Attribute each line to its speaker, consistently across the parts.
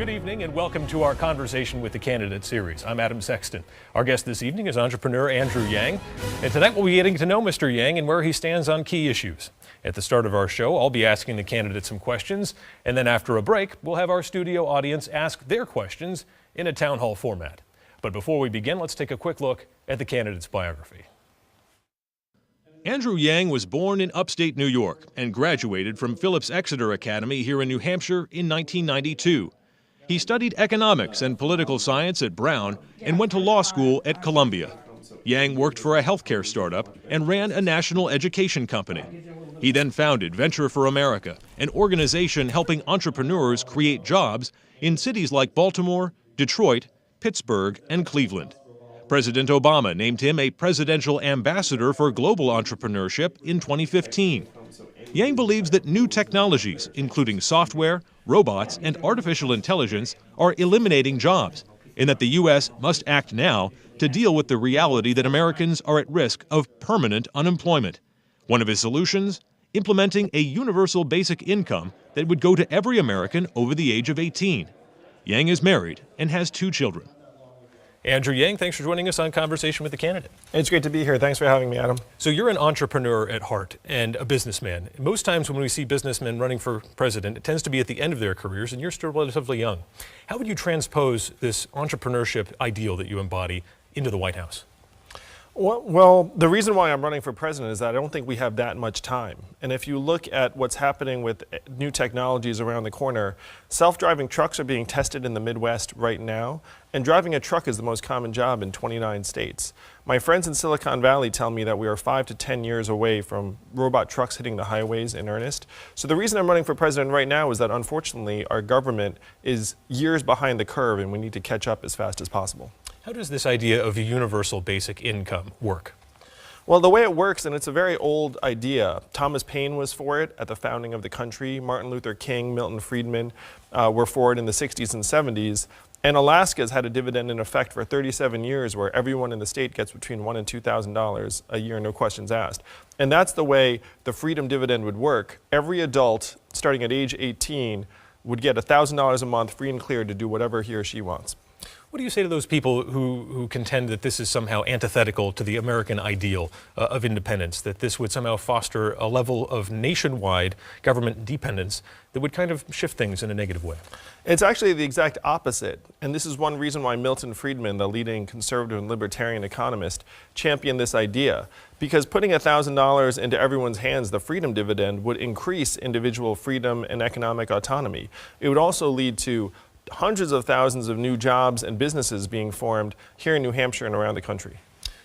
Speaker 1: Good evening and welcome to our Conversation with the Candidate series. I'm Adam Sexton. Our guest this evening is entrepreneur Andrew Yang. And tonight we'll be getting to know Mr. Yang and where he stands on key issues. At the start of our show, I'll be asking the candidate some questions. And then after a break, we'll have our studio audience ask their questions in a town hall format. But before we begin, let's take a quick look at the candidate's biography. Andrew Yang was born in upstate New York and graduated from Phillips Exeter Academy here in New Hampshire in 1992. He studied economics and political science at Brown and went to law school at Columbia. Yang worked for a healthcare startup and ran a national education company. He then founded Venture for America, an organization helping entrepreneurs create jobs in cities like Baltimore, Detroit, Pittsburgh, and Cleveland. President Obama named him a presidential ambassador for global entrepreneurship in 2015. Yang believes that new technologies, including software, robots, and artificial intelligence, are eliminating jobs, and that the U.S. must act now to deal with the reality that Americans are at risk of permanent unemployment. One of his solutions? Implementing a universal basic income that would go to every American over the age of 18. Yang is married and has 2 children. Andrew Yang, thanks for joining us on Conversation with the Candidate.
Speaker 2: It's great to be here. Thanks for having me, Adam.
Speaker 1: So you're an entrepreneur at heart and a businessman. Most times when we see businessmen running for president, it tends to be at the end of their careers, and you're still relatively young. How would you transpose this entrepreneurship ideal that you embody into the White House?
Speaker 2: Well, the reason why I'm running for president is that I don't think we have that much time. And if you look at what's happening with new technologies around the corner, self-driving trucks are being tested in the Midwest right now, and driving a truck is the most common job in 29 states. My friends in Silicon Valley tell me that we are 5 to 10 years away from robot trucks hitting the highways in earnest. So the reason I'm running for president right now is that unfortunately our government is years behind the curve and we need to catch up as fast as possible.
Speaker 1: How does this idea of a universal basic income work?
Speaker 2: Well, the way it works, and it's a very old idea, Thomas Paine was for it at the founding of the country, Martin Luther King, Milton Friedman were for it in the 60s and 70s, and Alaska's had a dividend in effect for 37 years where everyone in the state gets between $1,000 and $2,000 a year, no questions asked. And that's the way the freedom dividend would work. Every adult, starting at age 18, would get $1,000 a month free and clear to do whatever he or she wants.
Speaker 1: What do you say to those people who contend that this is somehow antithetical to the American ideal of independence, that this would somehow foster a level of nationwide government dependence that would kind of shift things in a negative way?
Speaker 2: It's actually the exact opposite. And this is one reason why Milton Friedman, the leading conservative and libertarian economist, championed this idea. Because putting $1,000 into everyone's hands, the freedom dividend, would increase individual freedom and economic autonomy. It would also lead to hundreds of thousands of new jobs and businesses being formed here in New Hampshire and around the country.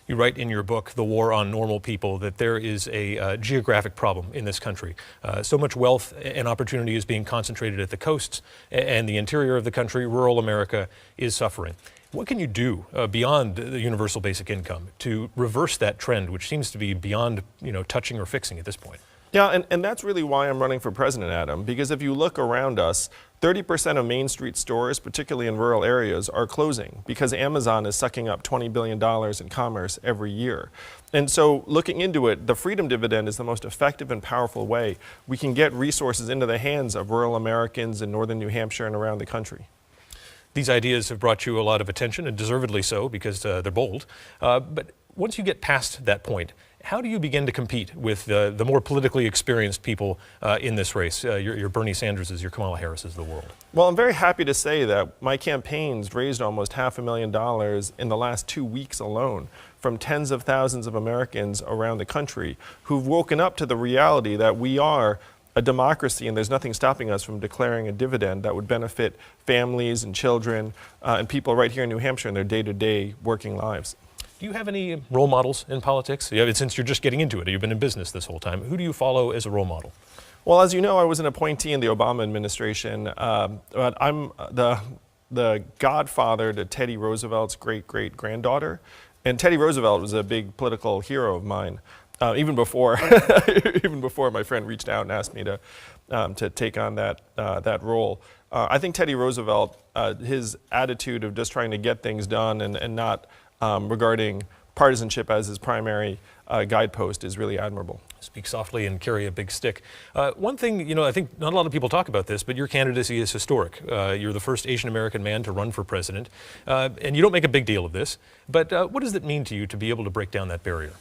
Speaker 1: You write in your book, The War on Normal People, that there is a geographic problem in this country. So much wealth and opportunity is being concentrated at the coasts, and the interior of the country, rural America, is suffering. What can you do beyond the universal basic income to reverse that trend, which seems to be beyond touching or fixing at this point?
Speaker 2: Yeah, and that's really why I'm running for president, Adam, because if you look around us, 30% of Main Street stores, particularly in rural areas, are closing because Amazon is sucking up $20 billion in commerce every year. And so looking into it, the freedom dividend is the most effective and powerful way we can get resources into the hands of rural Americans in northern New Hampshire and around the country.
Speaker 1: These ideas have brought you a lot of attention, and deservedly so, because they're bold. But once you get past that point, how do you begin to compete with the more politically experienced people in this race, your Bernie Sanderses, your Kamala Harrises of the world?
Speaker 2: Well, I'm very happy to say that my campaigns raised almost $500,000 in the last 2 weeks alone from tens of thousands of Americans around the country who've woken up to the reality that we are a democracy and there's nothing stopping us from declaring a dividend that would benefit families and children and people right here in New Hampshire in their day-to-day working lives.
Speaker 1: Do you have any role models in politics? Since you're just getting into it, you've been in business this whole time. Who do you follow as a role model?
Speaker 2: Well, as you know, I was an appointee in the Obama administration, but I'm the godfather to Teddy Roosevelt's great-great-granddaughter. And Teddy Roosevelt was a big political hero of mine, even before my friend reached out and asked me to take on that role. I think Teddy Roosevelt, his attitude of just trying to get things done and not regarding partisanship as his primary guidepost is really admirable.
Speaker 3: Speak softly and carry a big stick. One thing, I think not a lot of people talk about this, but your candidacy is historic. You're the first Asian American man to run for president, and you don't make a big deal of this, but what does it mean to you to be able to break down that barrier?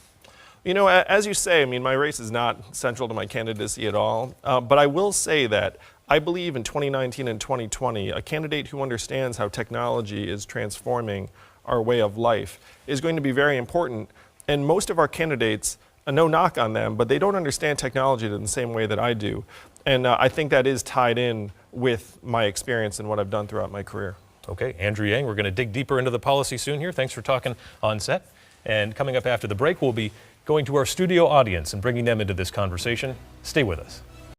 Speaker 2: As you say, my race is not central to my candidacy at all, but I will say that I believe in 2019 and 2020, a candidate who understands how technology is transforming our way of life is going to be very important. And most of our candidates, no knock on them, but they don't understand technology in the same way that I do. And I think that is tied in with my experience and what I've done throughout my career.
Speaker 3: Okay, Andrew Yang, we're going to dig deeper into the policy soon here. Thanks for talking on set. And coming up after the break, we'll be going to our studio audience and bringing them into this conversation. Stay with us.